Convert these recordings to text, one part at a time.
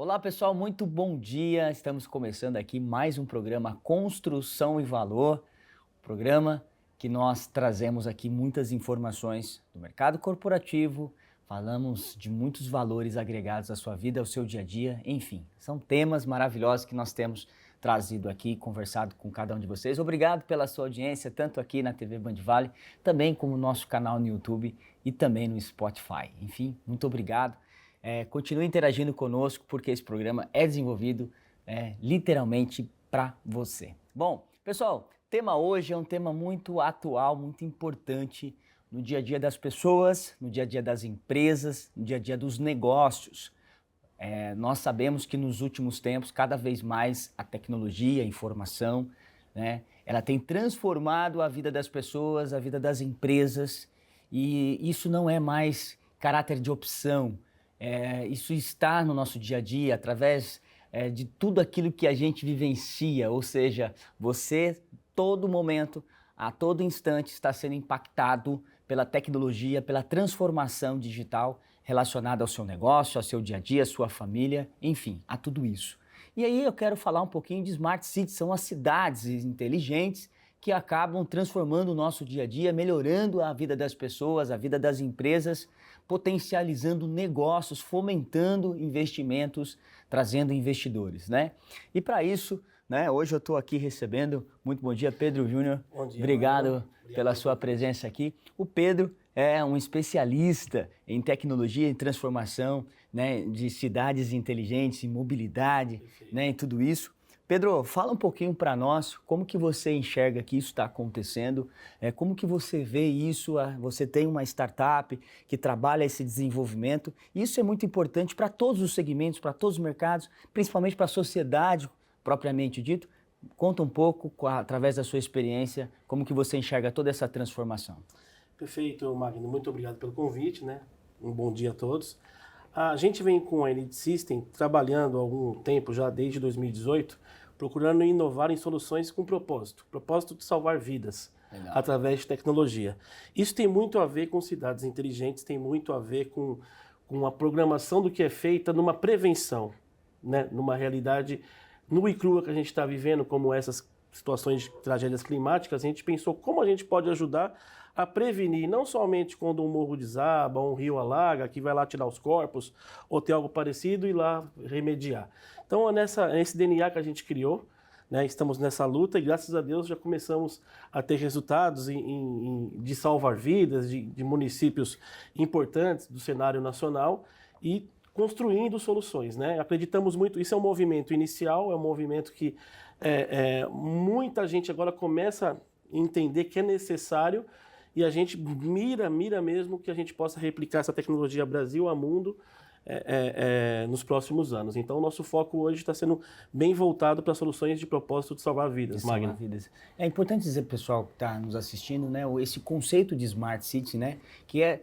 Olá pessoal, muito bom dia. Estamos começando aqui mais um programa Construção e Valor, programa que nós trazemos aqui muitas informações do mercado corporativo, falamos de muitos valores agregados à sua vida, ao seu dia a dia, enfim, são temas maravilhosos que nós temos trazido aqui, conversado com cada um de vocês. Obrigado pela sua audiência, tanto aqui na TV Band Vale, também como no nosso canal no YouTube e também no Spotify. Enfim, muito obrigado. Continue interagindo conosco, porque esse programa é desenvolvido literalmente para você. Bom, pessoal, o tema hoje é um tema muito atual, muito importante no dia a dia das pessoas, no dia a dia das empresas, no dia a dia dos negócios. Nós sabemos que nos últimos tempos, cada vez mais a tecnologia, a informação, né, ela tem transformado a vida das pessoas, a vida das empresas, e isso não é mais caráter de opção. Isso está no nosso dia a dia, através de tudo aquilo que a gente vivencia, ou seja, você, todo momento, a todo instante, está sendo impactado pela tecnologia, pela transformação digital relacionada ao seu negócio, ao seu dia a dia, à sua família, enfim, a tudo isso. E aí eu quero falar um pouquinho de Smart Cities, são as cidades inteligentes que acabam transformando o nosso dia a dia, melhorando a vida das pessoas, a vida das empresas, potencializando negócios, fomentando investimentos, trazendo investidores, né? E para isso, né, hoje eu estou aqui recebendo, muito bom dia, Pedro Júnior. Bom dia, obrigado pela sua presença aqui. O Pedro é um especialista em tecnologia e transformação, né, de cidades inteligentes, em mobilidade, né, em tudo isso. Pedro, fala um pouquinho para nós, como que você enxerga que isso está acontecendo, como que você vê isso, você tem uma startup que trabalha esse desenvolvimento, isso é muito importante para todos os segmentos, para todos os mercados, principalmente para a sociedade propriamente dito. Conta um pouco, através da sua experiência, como que você enxerga toda essa transformação. Perfeito, Magno, muito obrigado pelo convite, né? Um bom dia a todos. A gente vem com a Elite System trabalhando há algum tempo, já desde 2018, procurando inovar em soluções com propósito de salvar vidas. Legal. Através de tecnologia. Isso tem muito a ver com cidades inteligentes, tem muito a ver com a programação do que é feita numa prevenção, né? Numa realidade nua e crua que a gente está vivendo, como essas situações de tragédias climáticas, a gente pensou como a gente pode ajudar a prevenir, não somente quando um morro desaba, um rio alaga, que vai lá tirar os corpos, ou ter algo parecido e lá remediar. Então é nesse DNA que a gente criou, né, estamos nessa luta e graças a Deus já começamos a ter resultados de salvar vidas, de municípios importantes do cenário nacional e construindo soluções, né? Acreditamos muito, isso é um movimento inicial, é um movimento que muita gente agora começa a entender que é necessário e a gente mira mesmo que a gente possa replicar essa tecnologia Brasil a mundo nos próximos anos. Então o nosso foco hoje está sendo bem voltado para soluções de propósito de salvar vidas, Magno. É importante dizer, pessoal que está nos assistindo, né, esse conceito de Smart City, né, que é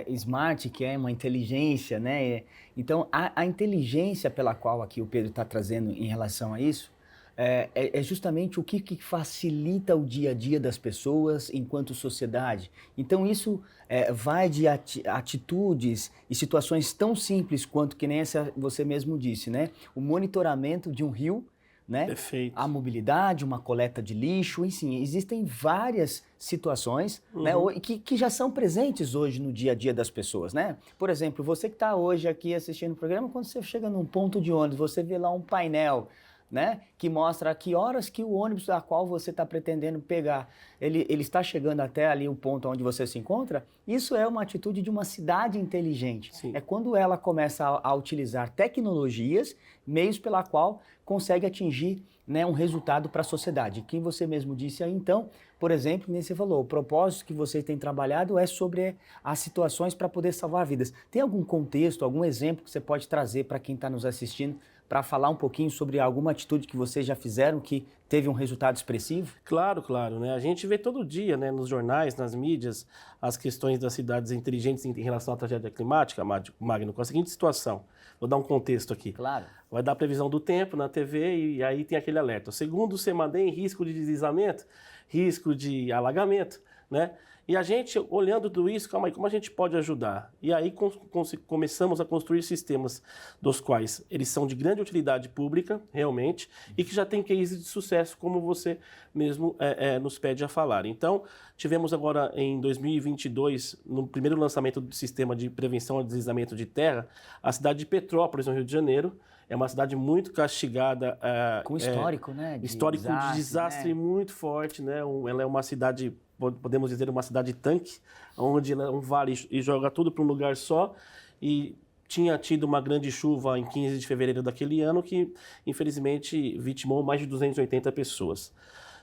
smart, que é uma inteligência, né, então a inteligência pela qual aqui o Pedro está trazendo em relação a isso, é justamente o que facilita o dia a dia das pessoas enquanto sociedade. Então isso vai de atitudes e situações tão simples quanto que nem essa você mesmo disse, né? O monitoramento de um rio, né? Perfeito. A mobilidade, uma coleta de lixo, enfim, existem várias situações, né, que já são presentes hoje no dia a dia das pessoas, né? Por exemplo, você que está hoje aqui assistindo o programa, quando você chega num ponto de ônibus, você vê lá um painel, né, que mostra a que horas que o ônibus a qual você está pretendendo pegar, ele está chegando até ali o ponto onde você se encontra. Isso é uma atitude de uma cidade inteligente. Sim. É quando ela começa a utilizar tecnologias, meios pela qual consegue atingir, né, um resultado para a sociedade. Que você mesmo disse aí, então, por exemplo, nem você falou, o propósito que você tem trabalhado é sobre as situações para poder salvar vidas. Tem algum contexto, algum exemplo que você pode trazer para quem está nos assistindo, para falar um pouquinho sobre alguma atitude que vocês já fizeram que teve um resultado expressivo? Claro, né? A gente vê todo dia, né, nos jornais, nas mídias, as questões das cidades inteligentes em relação à tragédia climática, Magno, com a seguinte situação. Vou dar um contexto aqui. Claro. Vai dar a previsão do tempo na TV e aí tem aquele alerta. Segundo o CEMADEM, risco de deslizamento, risco de alagamento, né? E a gente, olhando tudo isso, calma aí, como a gente pode ajudar? E aí começamos a construir sistemas dos quais eles são de grande utilidade pública, realmente, e que já têm cases de sucesso, como você mesmo nos pede a falar. Então, tivemos agora em 2022, no primeiro lançamento do sistema de prevenção ao deslizamento de terra, a cidade de Petrópolis, no Rio de Janeiro. É uma cidade muito castigada. Com histórico, né? Histórico de desastre né? Muito forte, né? Ela é uma cidade, podemos dizer, uma cidade tanque, onde ela é um vale e joga tudo para um lugar só. E tinha tido uma grande chuva em 15 de fevereiro daquele ano que, infelizmente, vitimou mais de 280 pessoas.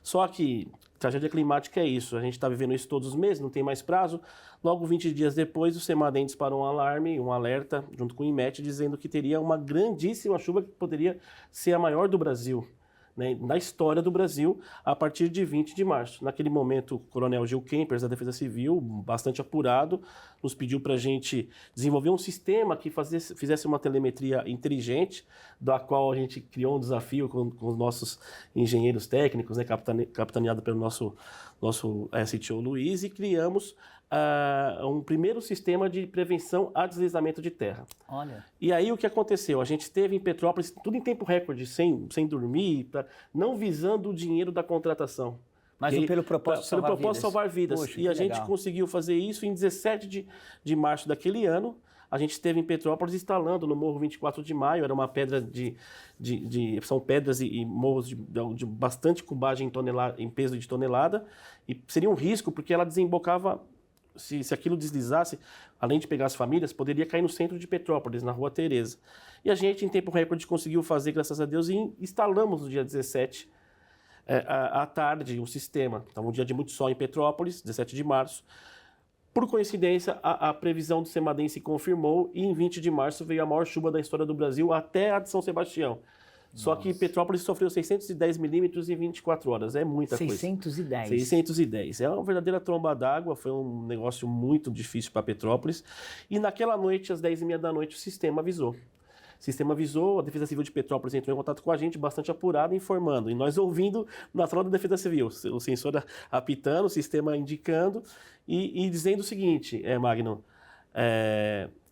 Só que tragédia climática é isso, a gente está vivendo isso todos os meses, não tem mais prazo. Logo, 20 dias depois, o CEMADEM disparou um alarme, um alerta, junto com o IMET, dizendo que teria uma grandíssima chuva que poderia ser a maior do Brasil, né, na história do Brasil, a partir de 20 de março. Naquele momento, o coronel Gil Kempers, da Defesa Civil, bastante apurado, nos pediu para a gente desenvolver um sistema que fizesse uma telemetria inteligente, da qual a gente criou um desafio com os nossos engenheiros técnicos, né, capitaneado pelo nosso CTO Luiz, e criamos um primeiro sistema de prevenção a deslizamento de terra. Olha. E aí o que aconteceu? A gente esteve em Petrópolis, tudo em tempo recorde, sem dormir, não visando o dinheiro da contratação. Mas pelo propósito de salvar vidas. Poxa, e a gente legal. conseguiu fazer isso em 17 de março daquele ano. A gente esteve em Petrópolis instalando no Morro 24 de Maio, era uma pedra são pedras e morros de bastante cubagem em peso de tonelada, e seria um risco porque ela desembocava. Se aquilo deslizasse, além de pegar as famílias, poderia cair no centro de Petrópolis, na Rua Tereza. E a gente, em tempo recorde, conseguiu fazer, graças a Deus, e instalamos no dia 17, à tarde, o sistema. Então, um dia de muito sol em Petrópolis, 17 de março. Por coincidência, a previsão do CEMADEM se confirmou e em 20 de março veio a maior chuva da história do Brasil até a de São Sebastião. Só que Petrópolis sofreu 610 milímetros em 24 horas. É muita 610. coisa. 610. É uma verdadeira tromba d'água. Foi um negócio muito difícil para Petrópolis. E naquela noite, às 10h30 da noite, o sistema avisou. A Defesa Civil de Petrópolis entrou em contato com a gente, bastante apurada, informando. E nós ouvindo na sala da Defesa Civil, o sensor apitando, o sistema indicando e dizendo o seguinte, Magno,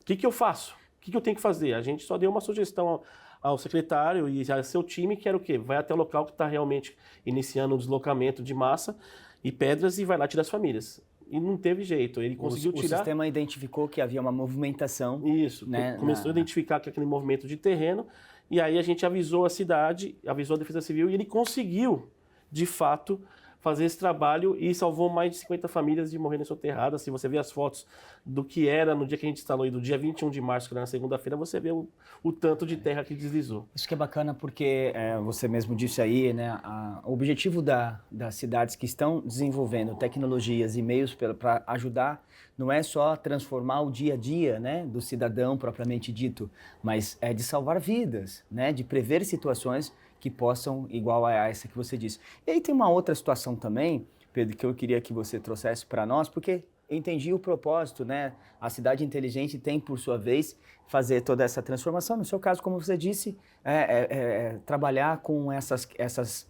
o que eu faço? O que eu tenho que fazer? A gente só deu uma sugestão ao secretário e ao seu time, que era o quê? Vai até o local que está realmente iniciando o deslocamento de massa e pedras e vai lá tirar as famílias. E não teve jeito, ele conseguiu tirar... O sistema identificou que havia uma movimentação. Isso, né, começou a identificar aquele movimento de terreno, e aí a gente avisou a cidade, avisou a Defesa Civil, e ele conseguiu, de fato, fazer esse trabalho e salvou mais de 50 famílias de morrerem soterradas. Se você vê as fotos do que era no dia que a gente instalou, e do dia 21 de março, que era na segunda-feira, você vê o tanto de terra que deslizou. Isso que é bacana porque você mesmo disse aí, né, o objetivo das cidades que estão desenvolvendo tecnologias e meios para ajudar não é só transformar o dia a dia, né, do cidadão propriamente dito, mas é de salvar vidas, né, de prever situações que possam, igual a essa que você disse. E aí tem uma outra situação também, Pedro, que eu queria que você trouxesse para nós, porque eu entendi o propósito, né? A cidade inteligente tem, por sua vez, fazer toda essa transformação. No seu caso, como você disse, trabalhar com essas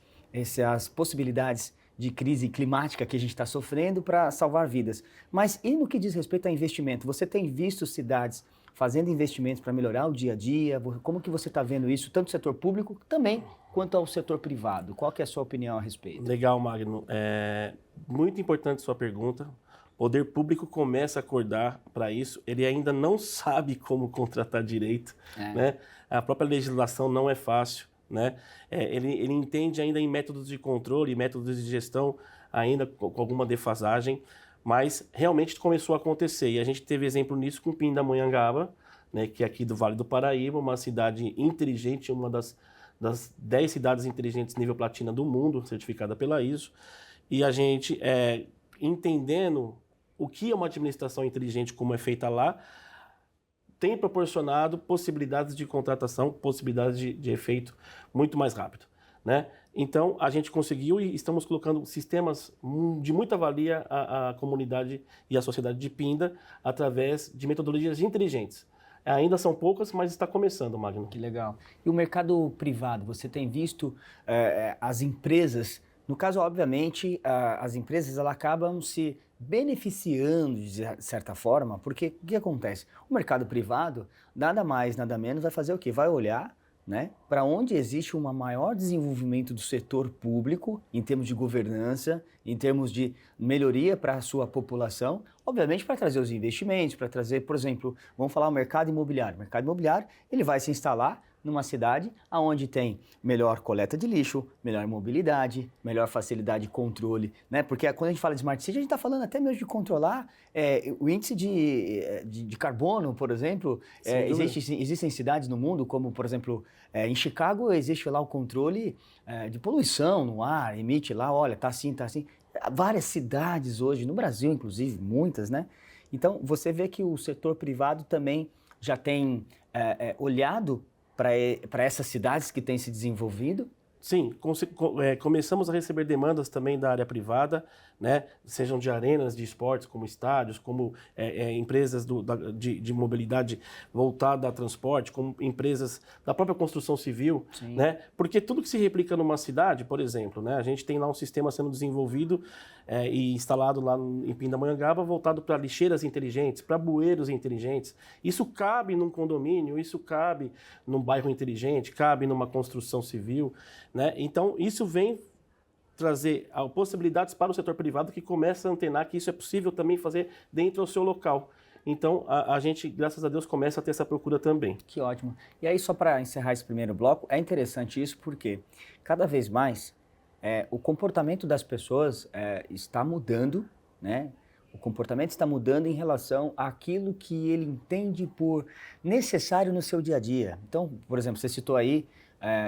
possibilidades de crise climática que a gente está sofrendo para salvar vidas. Mas e no que diz respeito a investimento? Você tem visto cidades fazendo investimentos para melhorar o dia a dia? Como que você está vendo isso, tanto no setor público também, quanto ao setor privado? Qual que é a sua opinião a respeito? Legal, Magno. Muito importante sua pergunta. O poder público começa a acordar para isso. Ele ainda não sabe como contratar direito, né? A própria legislação não é fácil, né? Ele entende ainda em métodos de controle, métodos de gestão, ainda com alguma defasagem, mas realmente começou a acontecer. E a gente teve exemplo nisso com Pindamonhangaba, né, que é aqui do Vale do Paraíba, uma cidade inteligente, uma das 10 cidades inteligentes nível platina do mundo, certificada pela ISO. E a gente, entendendo o que é uma administração inteligente, como é feita lá, tem proporcionado possibilidades de contratação, possibilidades de efeito muito mais rápido, né? Então, a gente conseguiu e estamos colocando sistemas de muita valia à comunidade e à sociedade de Pinda através de metodologias inteligentes. Ainda são poucas, mas está começando, Magno. Que legal. E o mercado privado, você tem visto as empresas, no caso, obviamente, as empresas elas acabam se beneficiando de certa forma, porque o que acontece? O mercado privado, nada mais, nada menos, vai fazer o quê? Vai olhar, né, para onde existe um maior desenvolvimento do setor público, em termos de governança, em termos de melhoria para a sua população, obviamente para trazer os investimentos, para trazer, por exemplo, vamos falar o mercado imobiliário. O mercado imobiliário, ele vai se instalar numa cidade onde tem melhor coleta de lixo, melhor mobilidade, melhor facilidade de controle, né? Porque quando a gente fala de Smart City, a gente está falando até mesmo de controlar o índice de carbono, por exemplo. Existem cidades no mundo, como, por exemplo, em Chicago, existe lá o controle de poluição no ar, emite lá, olha, tá assim, tá assim. Várias cidades hoje, no Brasil, inclusive, muitas, né? Então, você vê que o setor privado também já tem olhado para essas cidades que têm se desenvolvido? Sim, começamos a receber demandas também da área privada, né? Sejam de arenas de esportes, como estádios, como empresas de mobilidade voltada a transporte, como empresas da própria construção civil, né? Porque tudo que se replica numa cidade, por exemplo, né? A gente tem lá um sistema sendo desenvolvido e instalado lá em Pindamonhangaba, voltado para lixeiras inteligentes, para bueiros inteligentes. Isso cabe num condomínio, isso cabe num bairro inteligente, cabe numa construção civil, né? Então, isso vem trazer possibilidades para o setor privado que começa a antenar que isso é possível também fazer dentro do seu local. Então, a gente, graças a Deus, começa a ter essa procura também. Que ótimo. E aí, só para encerrar esse primeiro bloco, é interessante isso porque cada vez mais o comportamento das pessoas está mudando, né? O comportamento está mudando em relação àquilo que ele entende por necessário no seu dia a dia. Então, por exemplo, você citou aí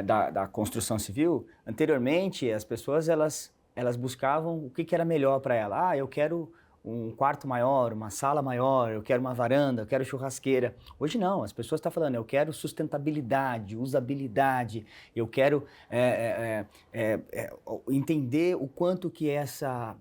da construção civil. Anteriormente, as pessoas elas buscavam o que era melhor para ela. Eu quero um quarto maior, uma sala maior, eu quero uma varanda, eu quero churrasqueira. Hoje não, as pessoas estão falando, eu quero sustentabilidade, usabilidade, eu quero entender o quanto que essa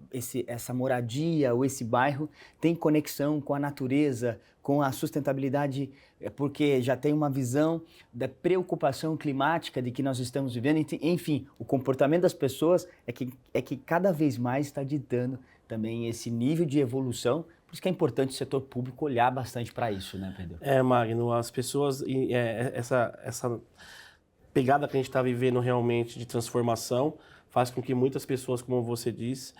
moradia ou esse bairro tem conexão com a natureza, com a sustentabilidade, porque já tem uma visão da preocupação climática de que nós estamos vivendo. Enfim, o comportamento das pessoas é que cada vez mais está ditando também esse nível de evolução. Por isso que é importante o setor público olhar bastante para isso, né, Pedro? Magno, as pessoas, essa pegada que a gente está vivendo realmente de transformação faz com que muitas pessoas, como você disse,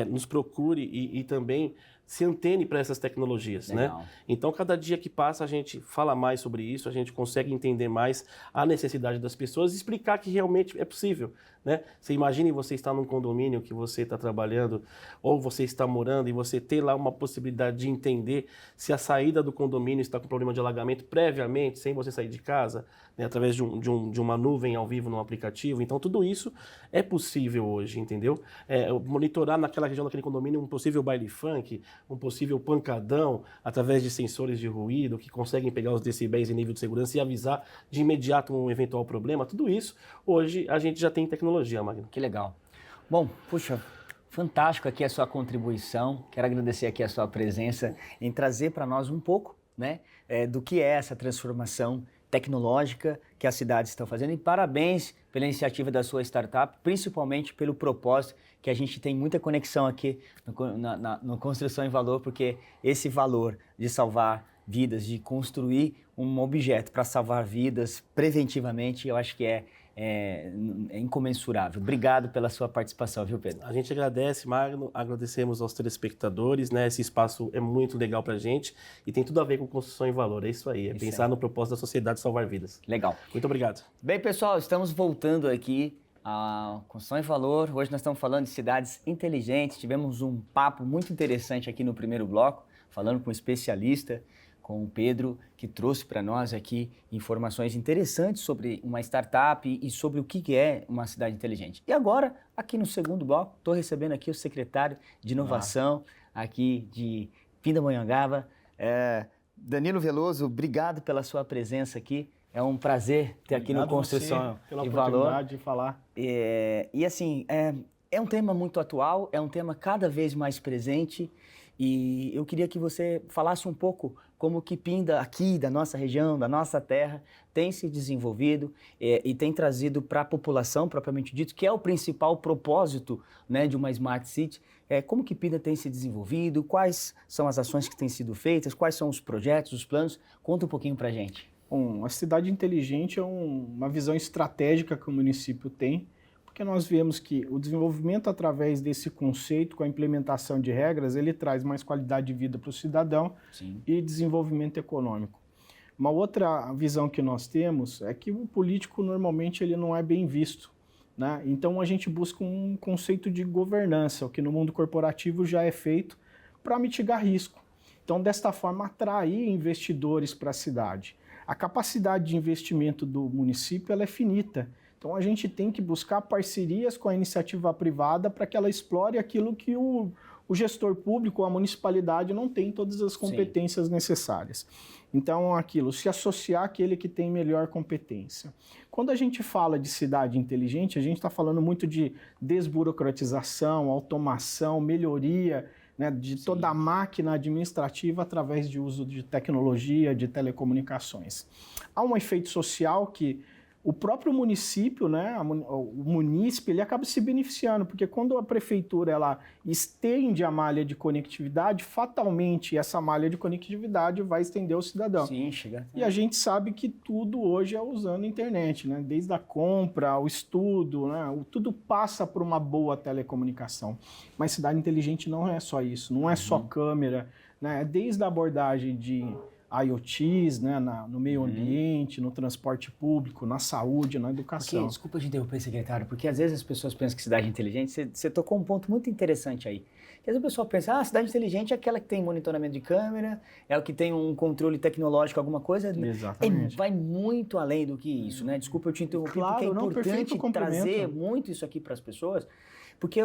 nos procure e também se antene para essas tecnologias, Legal. né? Então, cada dia que passa, a gente fala mais sobre isso, a gente consegue entender mais a necessidade das pessoas e explicar que realmente é possível, né? Você imagine você estar num condomínio que você está trabalhando ou você está morando e você ter lá uma possibilidade de entender se a saída do condomínio está com problema de alagamento previamente, sem você sair de casa, né? Através de uma nuvem ao vivo no aplicativo. Então, tudo isso é possível hoje, entendeu? Monitorar naquela região daquele condomínio um possível baile funk, um possível pancadão através de sensores de ruído que conseguem pegar os decibéis em nível de segurança e avisar de imediato um eventual problema. Tudo isso, hoje, a gente já tem tecnologia, Magno. Que legal. Bom, puxa, fantástico aqui a sua contribuição. Quero agradecer aqui a sua presença em trazer para nós um pouco, né, do que é essa transformação tecnológica que as cidades estão fazendo. E parabéns pela iniciativa da sua startup, principalmente pelo propósito, que a gente tem muita conexão aqui no Construção em Valor, porque esse valor de salvar vidas, de construir um objeto para salvar vidas preventivamente, eu acho que é incomensurável. Obrigado pela sua participação, viu, Pedro? A gente agradece, Magno, agradecemos aos telespectadores, né? Esse espaço é muito legal pra gente e tem tudo a ver com construção em valor, é isso aí, pensar no propósito da sociedade salvar vidas. Legal. Muito obrigado. Bem, pessoal, estamos voltando aqui à Construção em Valor. Hoje nós estamos falando de cidades inteligentes, tivemos um papo muito interessante aqui no primeiro bloco, falando com um especialista, com o Pedro, que trouxe para nós aqui informações interessantes sobre uma startup e sobre o que é uma cidade inteligente. E agora, aqui no segundo bloco, estou recebendo aqui o secretário de Inovação aqui de Pindamonhangaba, Danilo Veloso. Obrigado pela sua presença aqui. É um prazer ter aqui no Construção pela de Valor. oportunidade de falar. E assim, é um tema muito atual, é um tema cada vez mais presente. E eu queria que você falasse um pouco como que Pinda aqui da nossa região, da nossa terra, tem se desenvolvido e tem trazido para a população, propriamente dito, que é o principal propósito, né, de uma Smart City. Como que Pinda tem se desenvolvido, quais são as ações que têm sido feitas, quais são os projetos, os planos? Conta um pouquinho para a gente. Bom, a cidade inteligente é uma visão estratégica que o município tem, porque nós vemos que o desenvolvimento através desse conceito, com a implementação de regras, ele traz mais qualidade de vida para o cidadão. Sim. E desenvolvimento econômico. Uma outra visão que nós temos é que o político normalmente ele não é bem visto, né? Então a gente busca um conceito de governança, o que no mundo corporativo já é feito para mitigar risco. Então, desta forma, atrair investidores para a cidade. A capacidade de investimento do município ela é finita. Então, a gente tem que buscar parcerias com a iniciativa privada para que ela explore aquilo que o gestor público, a municipalidade, não tem todas as competências Sim. necessárias. Então, se associar àquele que tem melhor competência. Quando a gente fala de cidade inteligente, a gente está falando muito de desburocratização, automação, melhoria, né, de toda a máquina administrativa através de uso de tecnologia, de telecomunicações. Há um efeito social que o próprio município, né, o munícipe, ele acaba se beneficiando, porque quando a prefeitura ela estende a malha de conectividade, fatalmente essa malha de conectividade vai estender ao cidadão. Sim, chega. E a gente sabe que tudo hoje é usando a internet, né? Desde a compra, o estudo, né? Tudo passa por uma boa telecomunicação. Mas cidade inteligente não é só isso, não é só câmera, né? Desde a abordagem de IoTs, né, no meio ambiente, no transporte público, na saúde, na educação. Desculpa te interromper, secretário, porque às vezes as pessoas pensam que cidade inteligente, você tocou um ponto muito interessante aí. Que às vezes o pessoal pensa, cidade inteligente é aquela que tem monitoramento de câmera, é o que tem um controle tecnológico, alguma coisa. Exatamente. Vai muito além do que isso, né? Desculpa eu te interromper, claro, porque é importante trazer muito isso aqui para as pessoas, porque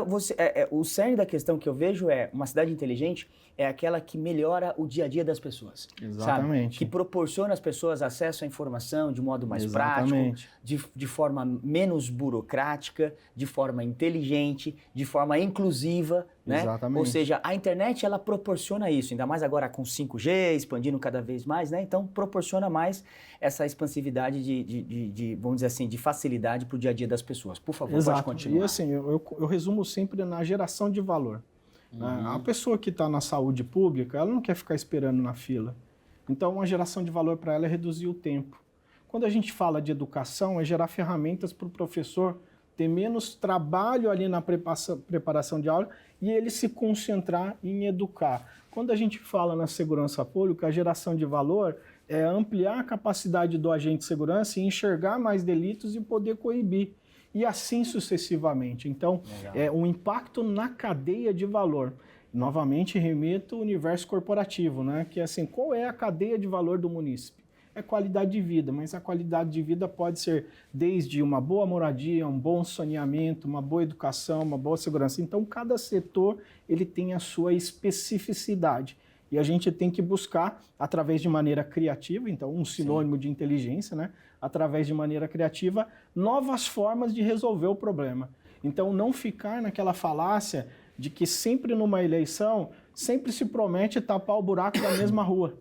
o cerne da questão que eu vejo uma cidade inteligente é aquela que melhora o dia a dia das pessoas. Exatamente. Sabe? Que proporciona às pessoas acesso à informação de modo mais prático, de forma menos burocrática, de forma inteligente, de forma inclusiva, né? Exatamente. Ou seja, a internet ela proporciona isso, ainda mais agora com 5G, expandindo cada vez mais, né? Então proporciona mais essa expansividade de vamos dizer assim, de facilidade para o dia a dia das pessoas. Por favor, Exato. Pode continuar. E assim, eu resumo sempre na geração de valor. A pessoa que está na saúde pública, ela não quer ficar esperando na fila. Então, uma geração de valor para ela é reduzir o tempo. Quando a gente fala de educação, é gerar ferramentas para o professor ter menos trabalho ali na preparação de aula e ele se concentrar em educar. Quando a gente fala na segurança pública, a geração de valor é ampliar a capacidade do agente de segurança e enxergar mais delitos e poder coibir. E assim sucessivamente. Então, um impacto na cadeia de valor. Novamente, remeto ao universo corporativo, né? Que é assim, qual é a cadeia de valor do munícipe? É qualidade de vida, mas a qualidade de vida pode ser desde uma boa moradia, um bom saneamento, uma boa educação, uma boa segurança. Então, cada setor ele tem a sua especificidade. E a gente tem que buscar, através de maneira criativa, então um sinônimo de inteligência, né? Através de maneira criativa, novas formas de resolver o problema. Então, não ficar naquela falácia de que sempre numa eleição, sempre se promete tapar o buraco da mesma rua.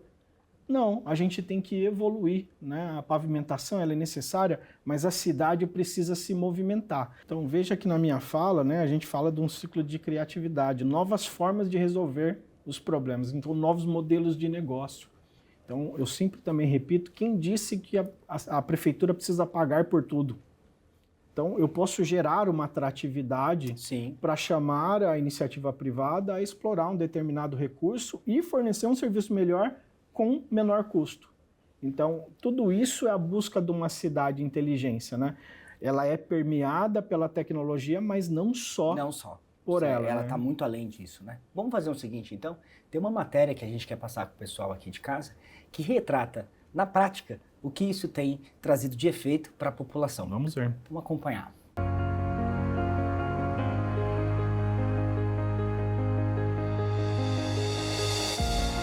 Não, a gente tem que evoluir, né? A pavimentação ela é necessária, mas a cidade precisa se movimentar. Então, veja que na minha fala, né, a gente fala de um ciclo de criatividade, novas formas de resolver os problemas, então novos modelos de negócio. Então, eu sempre também repito, quem disse que a prefeitura precisa pagar por tudo? Então, eu posso gerar uma atratividade para chamar a iniciativa privada a explorar um determinado recurso e fornecer um serviço melhor com menor custo. Então, tudo isso é a busca de uma cidade de inteligência, né? Ela é permeada pela tecnologia, mas não só. Por ela. Ela está muito além disso, né? Vamos fazer o seguinte, então. Tem uma matéria que a gente quer passar para o pessoal aqui de casa que retrata, na prática, o que isso tem trazido de efeito para a população. Vamos ver. Vamos acompanhar.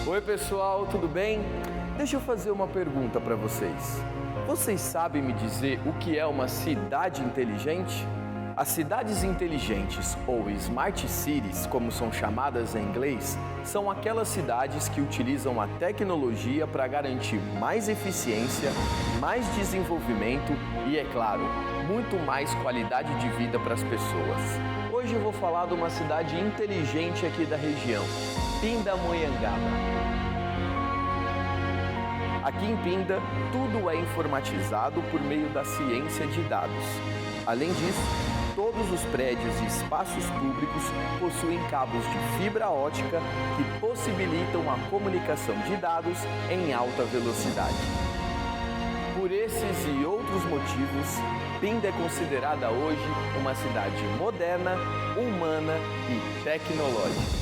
Oi, pessoal, tudo bem? Deixa eu fazer uma pergunta para vocês. Vocês sabem me dizer o que é uma cidade inteligente? As cidades inteligentes, ou Smart Cities, como são chamadas em inglês, são aquelas cidades que utilizam a tecnologia para garantir mais eficiência, mais desenvolvimento e, é claro, muito mais qualidade de vida para as pessoas. Hoje eu vou falar de uma cidade inteligente aqui da região, Pindamonhangaba. Aqui em Pinda, tudo é informatizado por meio da ciência de dados. Além disso, todos os prédios e espaços públicos possuem cabos de fibra ótica que possibilitam a comunicação de dados em alta velocidade. Por esses e outros motivos, Pinda é considerada hoje uma cidade moderna, humana e tecnológica.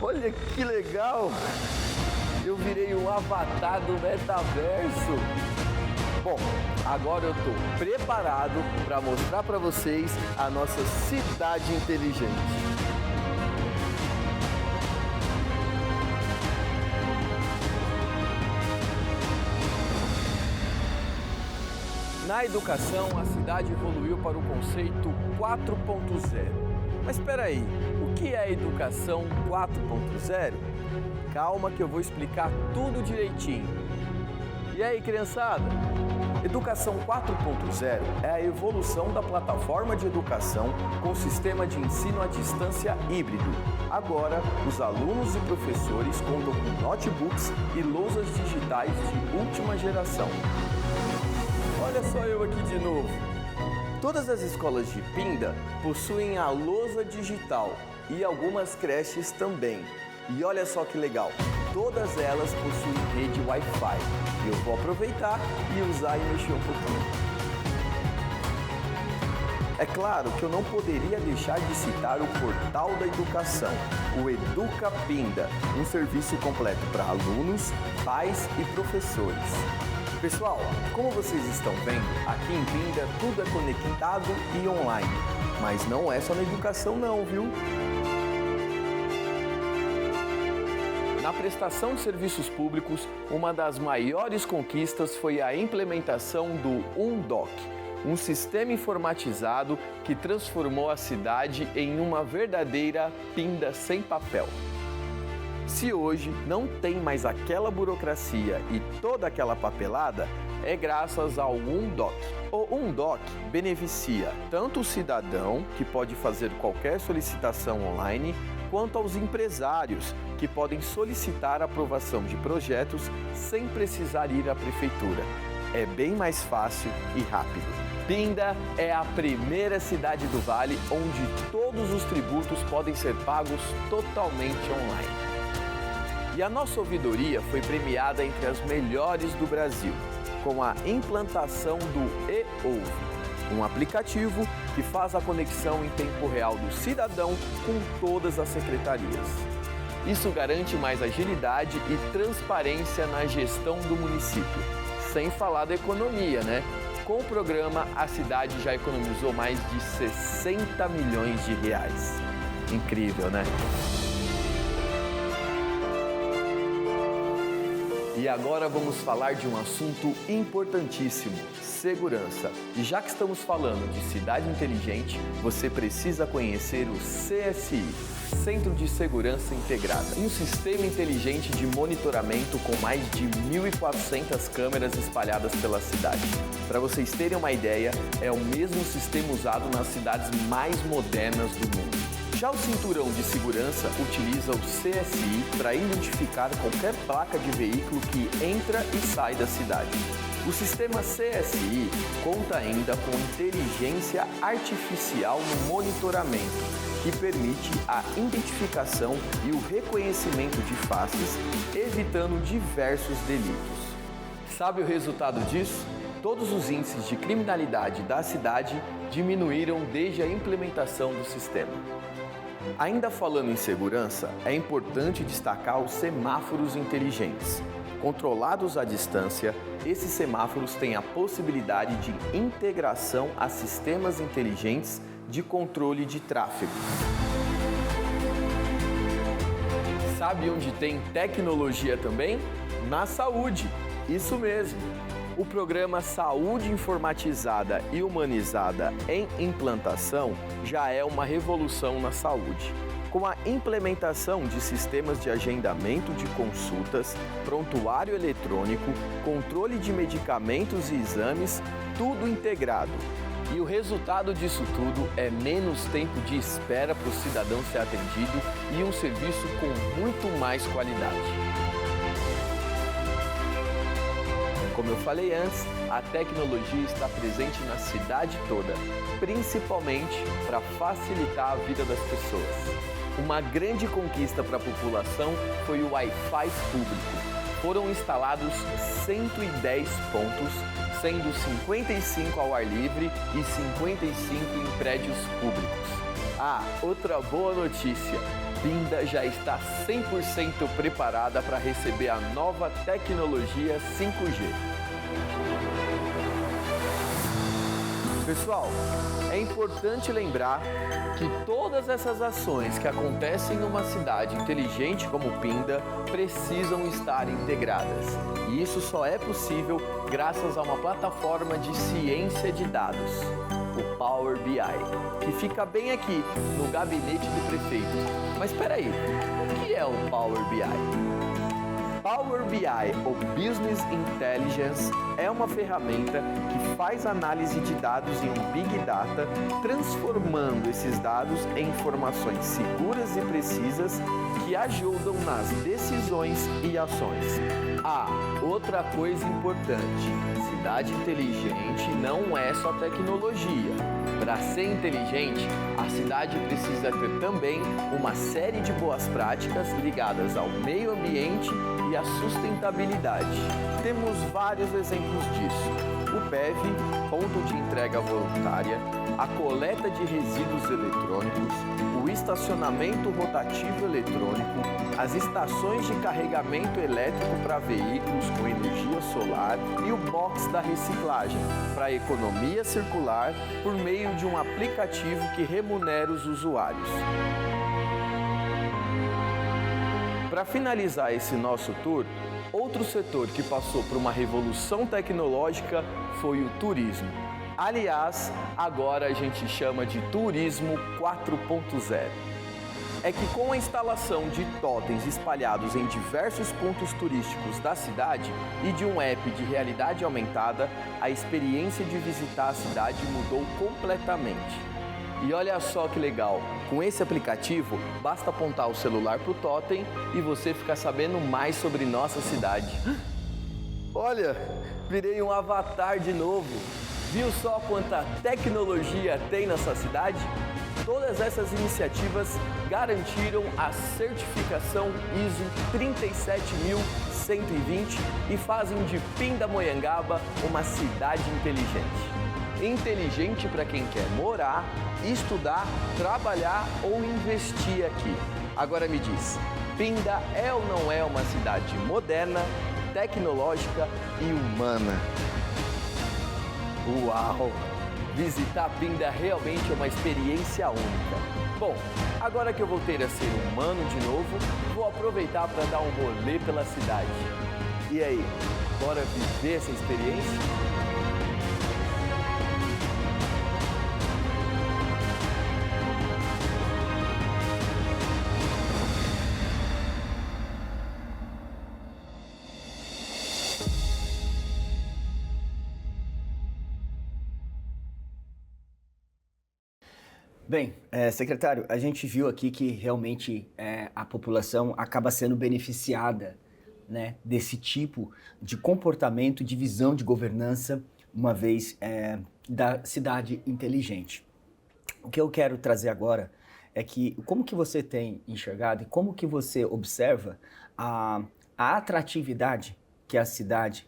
Olha que legal! Eu virei um avatar do metaverso. Bom, agora eu estou preparado para mostrar para vocês a nossa cidade inteligente. Na educação, a cidade evoluiu para o conceito 4.0. Mas espera aí, o que é educação 4.0? Calma que eu vou explicar tudo direitinho. E aí, criançada? Educação 4.0 é a evolução da plataforma de educação com sistema de ensino à distância híbrido. Agora, os alunos e professores contam com notebooks e lousas digitais de última geração. Olha só eu aqui de novo. Todas as escolas de Pinda possuem a lousa digital e algumas creches também. E olha só que legal, todas elas possuem rede Wi-Fi. Eu vou aproveitar e usar e mexer um pouquinho. É claro que eu não poderia deixar de citar o Portal da Educação, o Educa Pinda, um serviço completo para alunos, pais e professores. Pessoal, como vocês estão vendo, aqui em Pinda tudo é conectado e online. Mas não é só na educação não, viu? Na prestação de serviços públicos, uma das maiores conquistas foi a implementação do UNDOC, um sistema informatizado que transformou a cidade em uma verdadeira Pinda sem papel. Se hoje não tem mais aquela burocracia e toda aquela papelada, é graças ao UNDOC. O UNDOC beneficia tanto o cidadão, que pode fazer qualquer solicitação online, quanto aos empresários, que podem solicitar a aprovação de projetos sem precisar ir à prefeitura. É bem mais fácil e rápido. Pinda é a primeira cidade do Vale onde todos os tributos podem ser pagos totalmente online. E a nossa ouvidoria foi premiada entre as melhores do Brasil, com a implantação do e-Ouve, um aplicativo que faz a conexão em tempo real do cidadão com todas as secretarias. Isso garante mais agilidade e transparência na gestão do município, sem falar da economia, né? Com o programa, a cidade já economizou mais de 60 milhões de reais. Incrível, né? E agora vamos falar de um assunto importantíssimo, segurança. E já que estamos falando de cidade inteligente, você precisa conhecer o CSI, Centro de Segurança Integrada, um sistema inteligente de monitoramento com mais de 1.400 câmeras espalhadas pela cidade. Para vocês terem uma ideia, é o mesmo sistema usado nas cidades mais modernas do mundo. Já o cinturão de segurança utiliza o CSI para identificar qualquer placa de veículo que entra e sai da cidade. O sistema CSI conta ainda com inteligência artificial no monitoramento, que permite a identificação e o reconhecimento de faces, evitando diversos delitos. Sabe o resultado disso? Todos os índices de criminalidade da cidade diminuíram desde a implementação do sistema. Ainda falando em segurança, é importante destacar os semáforos inteligentes. Controlados à distância, esses semáforos têm a possibilidade de integração a sistemas inteligentes de controle de tráfego. Sabe onde tem tecnologia também? Na saúde, isso mesmo. O programa Saúde Informatizada e Humanizada em Implantação já é uma revolução na saúde. Com a implementação de sistemas de agendamento de consultas, prontuário eletrônico, controle de medicamentos e exames, tudo integrado. E o resultado disso tudo é menos tempo de espera para o cidadão ser atendido e um serviço com muito mais qualidade. Como eu falei antes, a tecnologia está presente na cidade toda, principalmente para facilitar a vida das pessoas. Uma grande conquista para a população foi o Wi-Fi público. Foram instalados 110 pontos, sendo 55 ao ar livre e 55 em prédios públicos. Ah, outra boa notícia! Pinda já está 100% preparada para receber a nova tecnologia 5G. Pessoal, é importante lembrar que todas essas ações que acontecem numa cidade inteligente como Pinda precisam estar integradas. E isso só é possível graças a uma plataforma de ciência de dados, o Power BI, que fica bem aqui no gabinete do prefeito. Mas espera aí, o que é o Power BI? Power BI, ou Business Intelligence, é uma ferramenta que faz análise de dados em um Big Data, transformando esses dados em informações seguras e precisas que ajudam nas decisões e ações. Ah, outra coisa importante, cidade inteligente não é só tecnologia. Para ser inteligente, a cidade precisa ter também uma série de boas práticas ligadas ao meio ambiente e à sustentabilidade. Temos vários exemplos disso. O PEV, ponto de entrega voluntária, a coleta de resíduos eletrônicos, o estacionamento rotativo eletrônico, as estações de carregamento elétrico para veículos com energia solar e o box da reciclagem, para economia circular por meio de um aplicativo que remunera os usuários. Para finalizar esse nosso tour, outro setor que passou por uma revolução tecnológica foi o turismo. Aliás, agora a gente chama de Turismo 4.0. É que com a instalação de totens espalhados em diversos pontos turísticos da cidade e de um app de realidade aumentada, a experiência de visitar a cidade mudou completamente. E olha só que legal, com esse aplicativo, basta apontar o celular para o totem e você fica sabendo mais sobre nossa cidade. Olha, virei um avatar de novo. Viu só quanta tecnologia tem nessa cidade? Todas essas iniciativas garantiram a certificação ISO 37120 e fazem de Pindamonhangaba uma cidade inteligente. Inteligente para quem quer morar, estudar, trabalhar ou investir aqui. Agora me diz, Pinda é ou não é uma cidade moderna, tecnológica e humana? Uau! Visitar Pinda realmente é uma experiência única. Bom, agora que eu voltei a ser humano de novo, vou aproveitar para dar um rolê pela cidade. E aí, bora viver essa experiência? Bem, secretário, a gente viu aqui que realmente a população acaba sendo beneficiada, né, desse tipo de comportamento, de visão de governança, uma vez da cidade inteligente. O que eu quero trazer agora é que como que você tem enxergado e como que você observa a atratividade que a cidade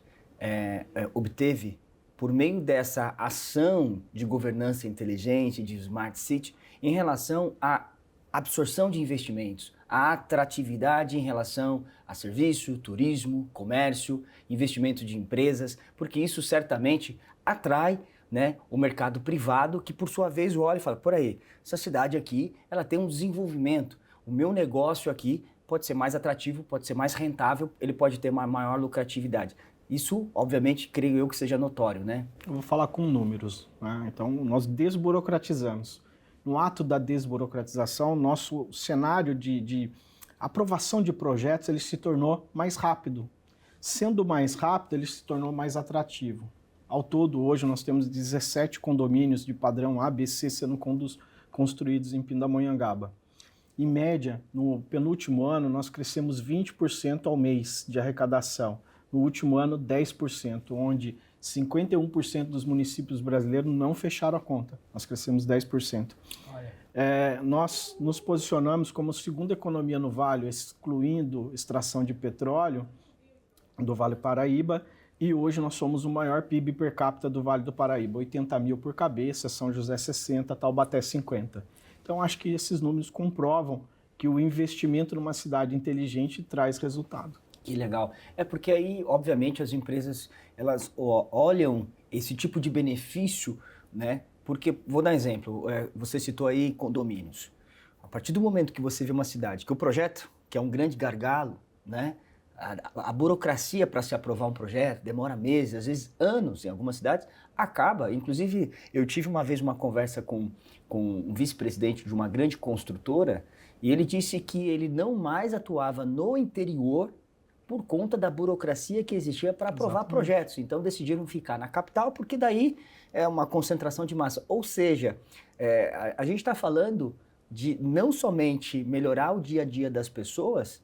obteve por meio dessa ação de governança inteligente, de Smart City, em relação à absorção de investimentos, à atratividade em relação a serviço, turismo, comércio, investimento de empresas, porque isso certamente atrai, né, o mercado privado, que por sua vez olha e fala, por aí, essa cidade aqui, ela tem um desenvolvimento, o meu negócio aqui pode ser mais atrativo, pode ser mais rentável, ele pode ter uma maior lucratividade. Isso, obviamente, creio eu que seja notório, né? Eu vou falar com números, né? Então, nós desburocratizamos. No ato da desburocratização, nosso cenário de aprovação de projetos ele se tornou mais rápido. Sendo mais rápido, ele se tornou mais atrativo. Ao todo, hoje, nós temos 17 condomínios de padrão ABC sendo construídos em Pindamonhangaba. Em média, no penúltimo ano, nós crescemos 20% ao mês de arrecadação. No último ano, 10%, onde 51% dos municípios brasileiros não fecharam a conta. Nós crescemos 10%. Nós nos posicionamos como segunda economia no Vale, excluindo extração de petróleo do Vale Paraíba, e hoje nós somos o maior PIB per capita do Vale do Paraíba, 80 mil por cabeça, São José 60, Taubaté 50. Então, acho que esses números comprovam que o investimento numa cidade inteligente traz resultado. Que legal. É porque aí, obviamente, as empresas, elas olham esse tipo de benefício, né? Porque, vou dar um exemplo, você citou aí condomínios. A partir do momento que você vê uma cidade, que o projeto, que é um grande gargalo, né? A burocracia para se aprovar um projeto demora meses, às vezes anos em algumas cidades, acaba. Inclusive, eu tive uma vez uma conversa com um vice-presidente de uma grande construtora e ele disse que ele não mais atuava no interior por conta da burocracia que existia para aprovar Exatamente. projetos. Então, decidiram ficar na capital porque daí é uma concentração de massa. Ou seja, a gente está falando de não somente melhorar o dia a dia das pessoas,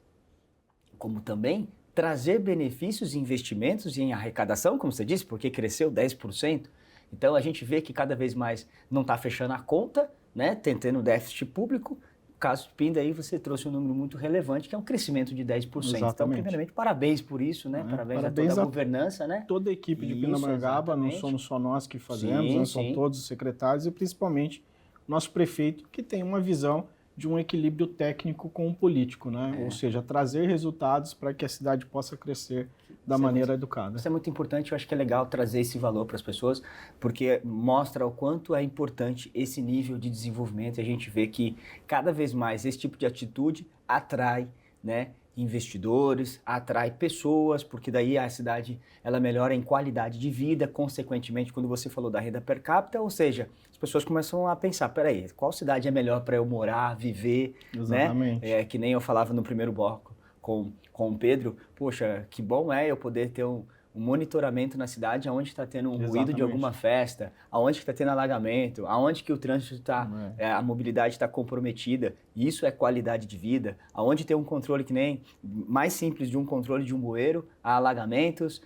como também trazer benefícios e investimentos em arrecadação, como você disse, porque cresceu 10%. Então a gente vê que cada vez mais não está fechando a conta, né, tendo déficit público. No caso de Pinda, aí você trouxe um número muito relevante, que é um crescimento de 10%. Exatamente. Então, primeiramente, parabéns por isso, né? Parabéns a toda a governança, né? Toda a equipe de Isso, Pindamonhangaba, não exatamente. somos só nós que fazemos, Sim, né? São sim. todos os secretários e principalmente nosso prefeito, que tem uma visão de um equilíbrio técnico com o político, né? Ou seja, trazer resultados para que a cidade possa crescer da maneira educada. Isso é muito importante, eu acho que é legal trazer esse valor para as pessoas, porque mostra o quanto é importante esse nível de desenvolvimento e a gente vê que cada vez mais esse tipo de atitude atrai, né, investidores, atrai pessoas, porque daí a cidade ela melhora em qualidade de vida, consequentemente, quando você falou da renda per capita, ou seja, as pessoas começam a pensar, peraí, qual cidade é melhor para eu morar, viver, Exatamente. né? Que nem eu falava no primeiro bloco com o Pedro, poxa, que bom é eu poder ter um monitoramento na cidade aonde está tendo um ruído de Exatamente. alguma festa, aonde está tendo alagamento, aonde que o trânsito está, a mobilidade está comprometida. Isso é qualidade de vida. Aonde tem um controle que nem mais simples de um controle de um bueiro, a alagamentos,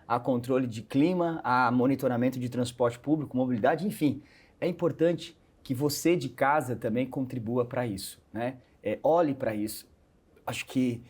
a controle de clima, a monitoramento de transporte público, mobilidade, enfim. É importante que você de casa também contribua para isso, né? Olhe para isso. Acho que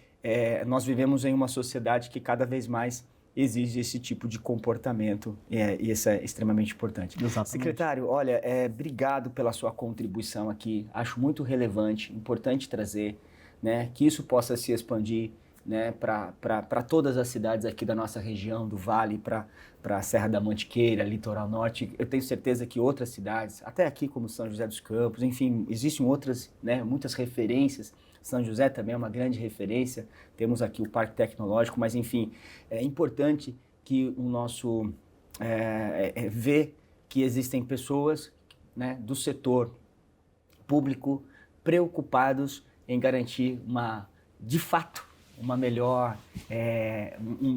nós vivemos em uma sociedade que cada vez mais exige esse tipo de comportamento e isso é extremamente importante. Exatamente. Secretário, olha, obrigado pela sua contribuição aqui. Acho muito relevante, importante trazer, né, que isso possa se expandir, né, para todas as cidades aqui da nossa região, do Vale, para a Serra da Mantiqueira, Litoral Norte. Eu tenho certeza que outras cidades, até aqui como São José dos Campos, enfim, existem outras, né, muitas referências. São José também é uma grande referência, temos aqui o Parque Tecnológico, mas enfim, é importante que o nosso ver que existem pessoas, né, do setor público preocupados em garantir de fato, um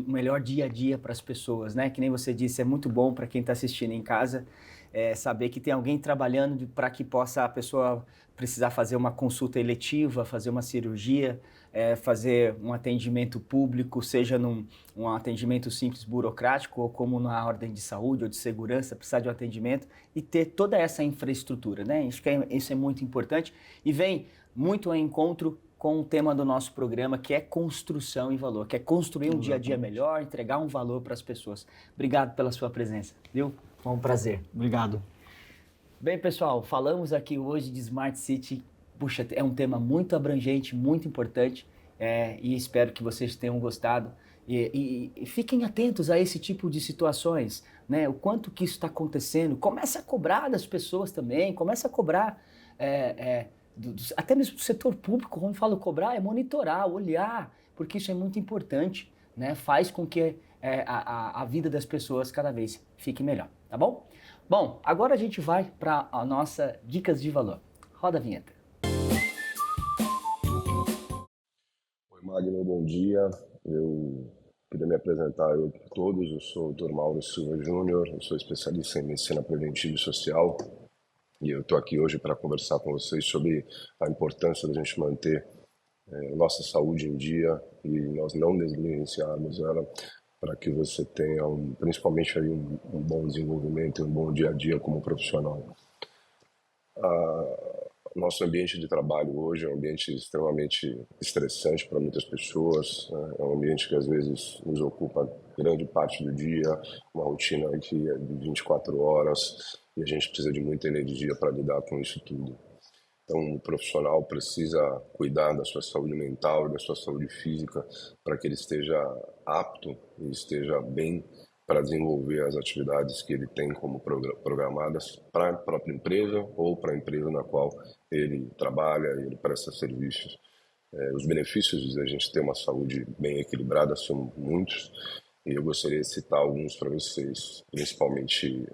melhor dia a dia para as pessoas, né? Que nem você disse, é muito bom para quem está assistindo em casa saber que tem alguém trabalhando para que possa a pessoa precisar fazer uma consulta eletiva, fazer uma cirurgia, fazer um atendimento público, seja um atendimento simples burocrático ou como na ordem de saúde ou de segurança, precisar de um atendimento e ter toda essa infraestrutura, né? Isso é muito importante e vem muito ao encontro com o tema do nosso programa, que é construção e valor, que é construir um dia a dia melhor, entregar um valor para as pessoas. Obrigado pela sua presença, viu? Foi um prazer. Obrigado. Bem, pessoal, falamos aqui hoje de Smart City. Puxa, é um tema muito abrangente, muito importante, e espero que vocês tenham gostado. E fiquem atentos a esse tipo de situações, né? O quanto que isso está acontecendo. Comece a cobrar das pessoas também, comece a cobrar... até mesmo do setor público, quando eu falo cobrar, é monitorar, olhar, porque isso é muito importante, né? Faz com que a vida das pessoas cada vez fique melhor, tá bom? Bom, agora a gente vai para a nossa Dicas de Valor. Roda a vinheta. Oi, Magno, bom dia. Eu queria me apresentar a todos. Eu sou o Dr. Mauro Silva Júnior, eu sou especialista em medicina preventiva e social e eu estou aqui hoje para conversar com vocês sobre a importância da gente manter nossa saúde em dia e nós não negligenciarmos ela para que você tenha principalmente aí um bom desenvolvimento e um bom dia a dia como profissional. Nosso ambiente de trabalho hoje é um ambiente extremamente estressante para muitas pessoas, né? É um ambiente que às vezes nos ocupa grande parte do dia, uma rotina que é de 24 horas e a gente precisa de muita energia para lidar com isso tudo. Então, o profissional precisa cuidar da sua saúde mental e da sua saúde física para que ele esteja apto e esteja bem para desenvolver as atividades que ele tem como programadas para a própria empresa ou para a empresa na qual ele trabalha e ele presta serviços. Os benefícios de a gente ter uma saúde bem equilibrada são muitos e eu gostaria de citar alguns para vocês, principalmente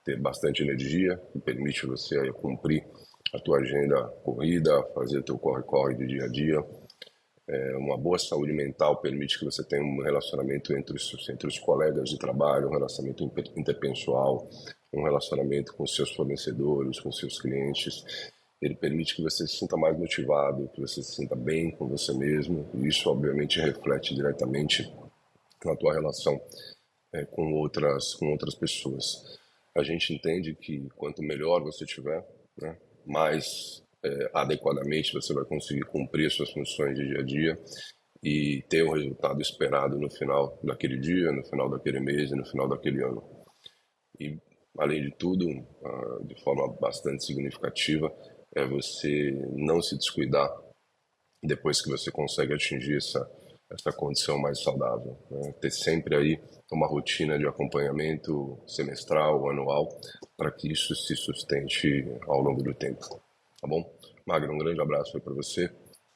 ter bastante energia, que permite você aí cumprir a tua agenda corrida, fazer o teu corre-corre de dia a dia. Uma boa saúde mental permite que você tenha um relacionamento entre os colegas de trabalho, um relacionamento interpessoal, um relacionamento com seus fornecedores, com seus clientes. Ele permite que você se sinta mais motivado, que você se sinta bem com você mesmo, e isso obviamente reflete diretamente na tua relação com outras pessoas. A gente entende que quanto melhor você tiver, né, mais adequadamente você vai conseguir cumprir as suas funções de dia a dia e ter o resultado esperado no final daquele dia, no final daquele mês e no final daquele ano. E, além de tudo, de forma bastante significativa, é você não se descuidar depois que você consegue atingir essa condição mais saudável, né? Ter sempre aí uma rotina de acompanhamento semestral, anual, para que isso se sustente ao longo do tempo. Tá bom? Magno, um grande abraço aí para você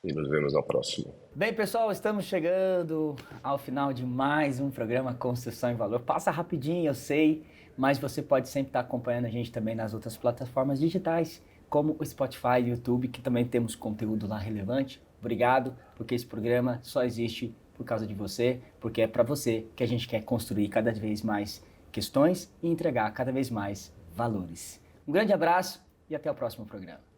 e nos vemos na próxima. Bem, pessoal, estamos chegando ao final de mais um programa Construção em Valor. Passa rapidinho, eu sei, mas você pode sempre estar acompanhando a gente também nas outras plataformas digitais, como o Spotify e o YouTube, que também temos conteúdo lá relevante. Obrigado, porque esse programa só existe por causa de você, porque é para você que a gente quer construir cada vez mais questões e entregar cada vez mais valores. Um grande abraço e até o próximo programa.